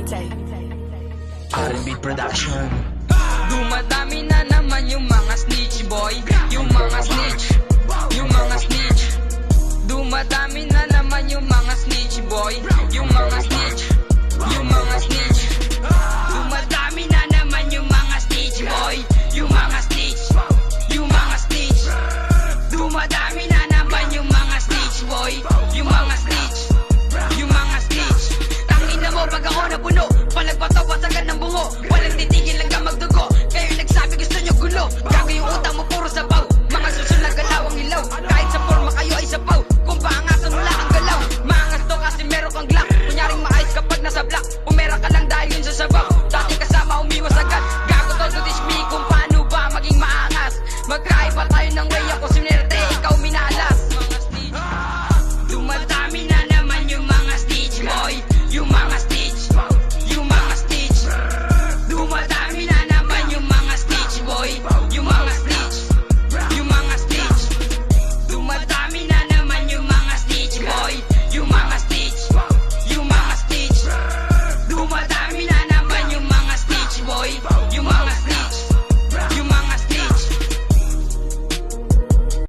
R&B Production. Dumadami na naman yung mga snitch boy, yung mga snitch, yung mga snitch. Dumadami na naman yung mga snitch boy, yung mga snitch, yung mga snitch. Dumadami na naman yung mga snitch boy, yung mga snitch, yung mga snitch. Dumadami na naman yung mga snitch boy, yung mga snitch, yung mga snitch. Tangina mo pag ako napuno,